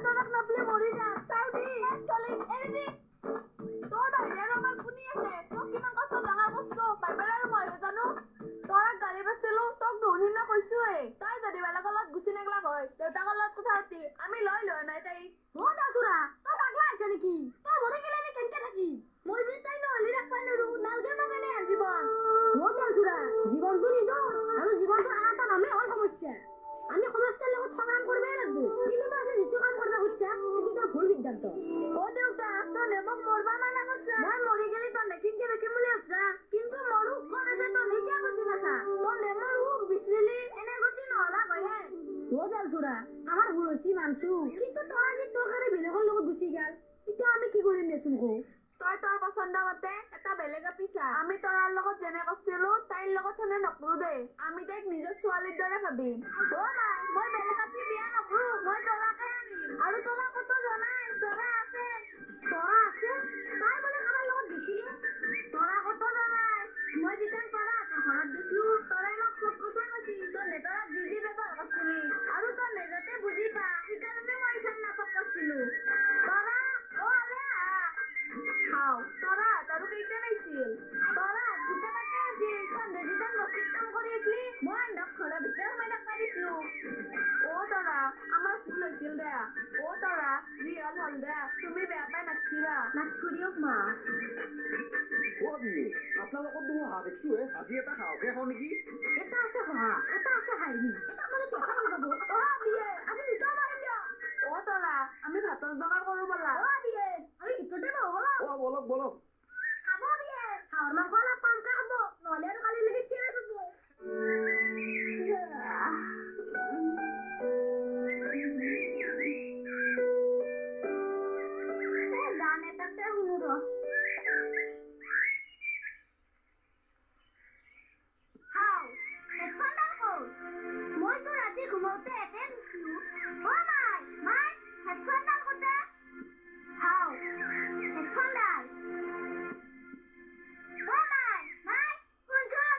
তোৰাক নাপলে মৰি যাম চাউদি চলি এৰি দি তোৰ বাহিৰে আৰু আমাৰ কোনে আছে তোক কিমান কষ্ট ডাঙৰ কৰছো বাইবাৰ আৰু মই জানো তোৰাক গালি পাইছিলো তোক নুশুনি না কৈছোৱে তই যদি বেলেগৰ লগত গুচি নেগলা হয় দেউতাকৰ লগত কথা পাতি আমি লৈ নাই তাই অ দাসুৰা তই পাগলা হৈছে নেকি তই মৰি গেলে আমি কেনকে থাকি মই যে তাই নহলি ৰাখবা নৰো নালগে মোক এনে জীৱন অ দাসুৰা জীৱনটো নিজৰ আৰু জীৱনটো আটা নামে হ'ল সমস্যা আমি সমস্যাৰ লগত সংগ্ৰাম কৰিবই লাগিব কিন্তু তই যিটো কাম কৰিব খুজিছা সেইটো ভুল সিদ্ধান্ত অ দেউতা তই নেমক মৰবা মানা কৰছা মই মৰি গেলি তই নেকিনকে ৰাখিম বুলি ভাবছা কিন্তু মোৰ সুখ কোন আছে তই নেকিয়া বুজি নাছা তই নেমৰ সুখ বিচাৰিলি এনে গতি নহলা হয়ে অ দাসুৰা আমাৰ ভুল হৈছে মানছো কিন্তু তই আজি তৰকাৰী বেলেগৰ লগত গুচি গেল এতিয়া আমি কি কৰিম দেচোন কও তই তোৰ পছন্দ মতে এটা বেলেগে পিছা আমি তোৰাৰ লগত যেনে কৰিছিলো তাইৰ লগত হেনে নকৰো দেই আমি তাইক নিজৰ ছোৱালীৰ দৰে ভাবিম অ মাই মই বেলেগ আপনি বিয়া নকৰো মই তোৰাকে আনিম আৰু তোৰা কত জানাই তোৰা আছে তাই বোলে কাৰোবাৰ লগত দিছিলে তোৰা কত জানাই মই যেতিয়া তোৰা ঘৰত দিছিলো তোৰাই মোক চব কথা কৈছিল তই নেতৰাক যি ব্যৱহাৰ কৰিছিলি আৰু তই নেজাতে বুজি পা সেইকাৰণে মই এইখন নাটক কৰিছিলো তোৰা অ আলে খাও তোৰা আৰু কেইটা নাইছিল তোৰা দুটা বাটে আছিল তই নেজিতান বস্তিত কাম কৰি আছিলি মই আন্দক ঘৰৰ ভিতৰত সোমাই থাকবা দিছিলো অ তোৰা আমাৰ ভুল হৈছিল দে অ তোৰা যি হল দে তুমি বেয়া পাই নাথকিবা নাথকুৰিয়ক মা বিয়ে আপোনালোকৰ দেখোন হাঁহ দেখছো আজি এটা হাঁহকে খাওঁ নেকি এটা আছে হহা এটা আছে হাইনি এটা মানে কেঁচা কৰি পাব অ বিয়ে আজি দুটা মাৰি দিয় অ তোৰা আমি ভাতৰ যোগাৰ কৰো বলা অ বিয়ে আমি ভিতৰতে বহলা বলক বলক চাব বিয়ে হাঁহৰ মাংস অলপ টানকে খাব নহলে আৰু কালিলৈকে চিৰাই দিব গান এটাতে শুনো ৰ মইতো ৰাতি ঘুমাওতে একে শুইছিলো অ মাই হেডফোন ডাল কতে হাও হেডফোন ডাল অ মাই শুনচোন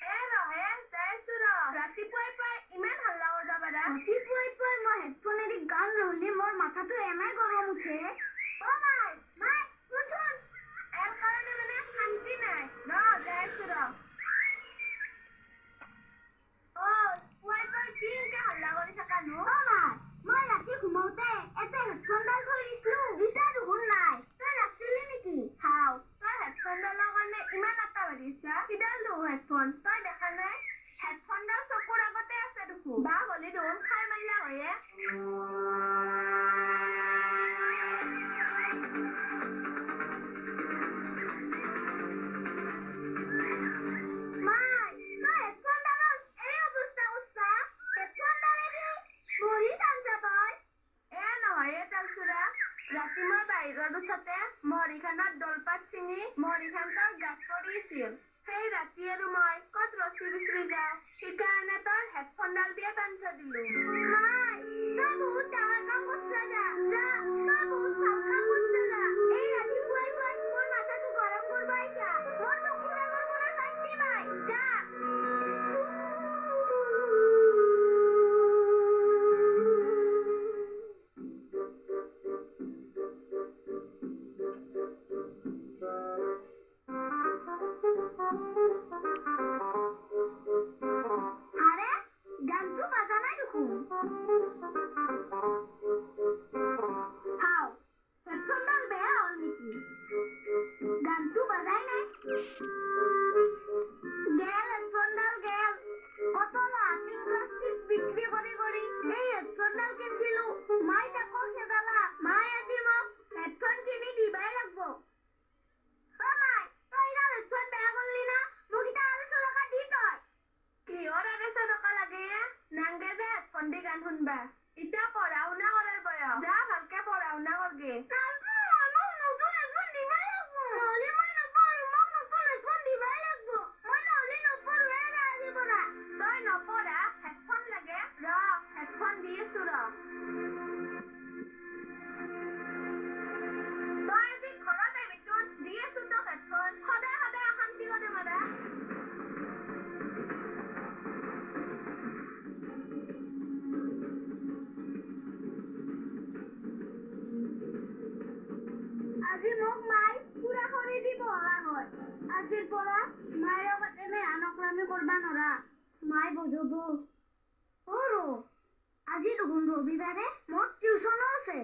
এ ৰহে যাইছো ৰ ৰাতিপুৱাই পাই ইমান হাল্লা কৰবা পাৰা ৰাতিপুৱাই মই হেডফোনেদি গান ললি মোৰ মাথাটো এনাই গৰম উঠে অ মাই শুনচোন এৰ কাৰণে মানে শান্তি নাই ৰ যাইছো ৰ ও পুৱাই কি ইনকে হাল্লা কৰি থাকা নো অ মই ৰাতি ঘুমাওতে এটা হেডফোন ডাল থৈ দিছিলো ইটা দেখোন নাই তই নাছিলি নেকি হাও তই হেডফোন ডালৰ কাৰণে ইমান আটা বাঢ়িছা কিডাল দো হেডফোন তই দেখা নাই হেডফোন ডাল চকুৰ আগতে আছে দেখো বা গলি দেখোন খাই মাৰিলা হয়ে মাই তই হেডফোন ডালৰ এই অৱস্থা কৰছা হেডফোন ডালেদি মৰি টানছা তই এ নহয় তালচুৰা ৰাতি মই বাহিৰত উঠতে মৰিখানত দলপাত ছিঙি মৰিখান তোৰ গাত পৰিছিল সেই ৰাতি আৰু মই ক'ত ৰছী বিচৰি যাওঁ সেইকাৰণে তোৰ হেডফোনডাল দিয়ে টানি থৈ দিলো মাই তই বহুত ডাঙৰ কাম কৰছা যা তই বহুত ভাল কাম কৰছা যা এই ৰাতিপুৱাই মোৰ মাথাটো গৰম কৰবা আইছা মোৰ চকুৰ আগৰ পৰা চাইতি মাই যা আরে গানটো বাজা নাই দেখোন হাও হেডফোনডাল বেয়া হল নেকি গানটো বাজাই নাই গেল হেডফোনডাল গেল কত লাটিং প্লাস্টিক বিক্রি কৰি এই হেডফোনডাল কিনছিলো মাই তাকো খেদালা মাই আজি মোক হেডফোন কিনি দিবাই লাগব অ মাই তই না হেডফোন বেয়া করলি না মোক এটা 250 টাকা দি তই কিহৰ 250 টকা লাগে নাংগে যে হেডফোন দি গান শুনবা ইটা পঢ়া শুনা কৰাৰ বয়স যা ভালকে পঢ়া শুনা কৰগে তই নপঢ়া হেডফোন লাগে ৰ হেডফোন দি আছো ৰ তই আজি ঘৰত আহিবিচোন দি আছো তোক হেডফোন সদায় অশান্তি কৰে মাৰা আজিৰ পৰা মায়েৰ আগত এনে আনকলামি কৰবা নৰা মায়ে বুজব অ আজি দেখোন ৰবিবাৰে মোৰ টিউচনো আছে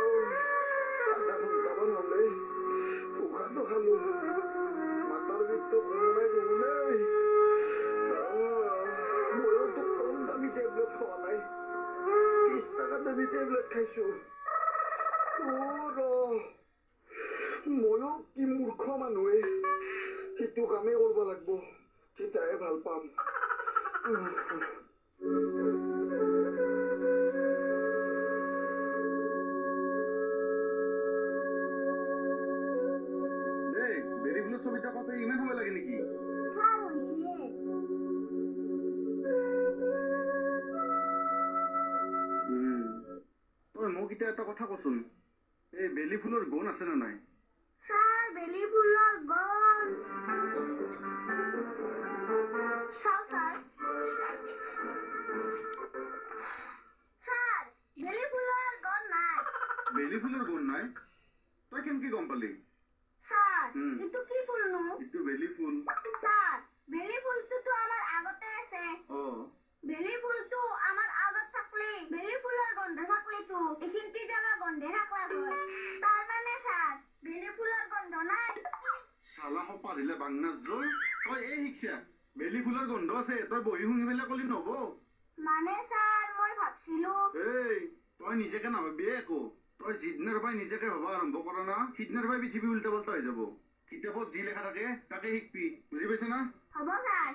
আধা ঘণ্টামান হলে উশাহটো খালো মাথাৰ বিষটো কমৰাই নুশুনেই ময়ো তো কম দামী টেবলেট খোৱা নাই 30 টকা দামী টেবলেট খাইছো ময়ো কি মূৰ্খ মানুহে সেইটো কামেই কৰিব লাগিব তেতিয়াহে ভাল পাম বেৰি ফুলৰ ছবিটা কওঁতে ইমান সময় লাগে নেকি ছাৰ হৈছে তই মোক এতিয়া এটা কথা কচোন এই বেলি ফুলৰ গুণ আছে নে নাই ছাৰ বেলি ফুলৰ গণ চাও ছাৰ ছাৰ বেলি ফুলৰ গণ নাই বেলি ফুলৰ গুণ নাই তই কেনেকে গম পালি ছাৰ এইটো কি ফুলনো এইটো বেলি ফুল ছাৰ বেলি ফুলটোতো আমাৰ আগতে আছে বেলি ফুলটো আমাৰ আগত থাকলে বেলি ফুলৰ গন্ধ থাকলেতো এইখিনটি জাগা গন্ধে থাকলা হয় তাৰ মানে ছাৰ বেলি ফুলৰ গন্ধ নাই চালা সপা দিলে বাংনাজ জল তই এই শিক্ষা বেলি ফুলৰ গন্ধ আছে তই বহি শুনি পেলাই কলি নহব মানে ছাৰ মই ভাবছিলো এই তই নিজকে নাভাবিয়ে একো তই যিদিনাৰ পৰাই নিজকে ভবা আৰম্ভ কৰা না সিদিনাৰ পৰাই পৃথিৱী উল্টা পাল্টা হৈ যাব কিতাপত যি লেখা থাকে তাকে শিকবি বুজি পাইছ না হ'ব ছাৰ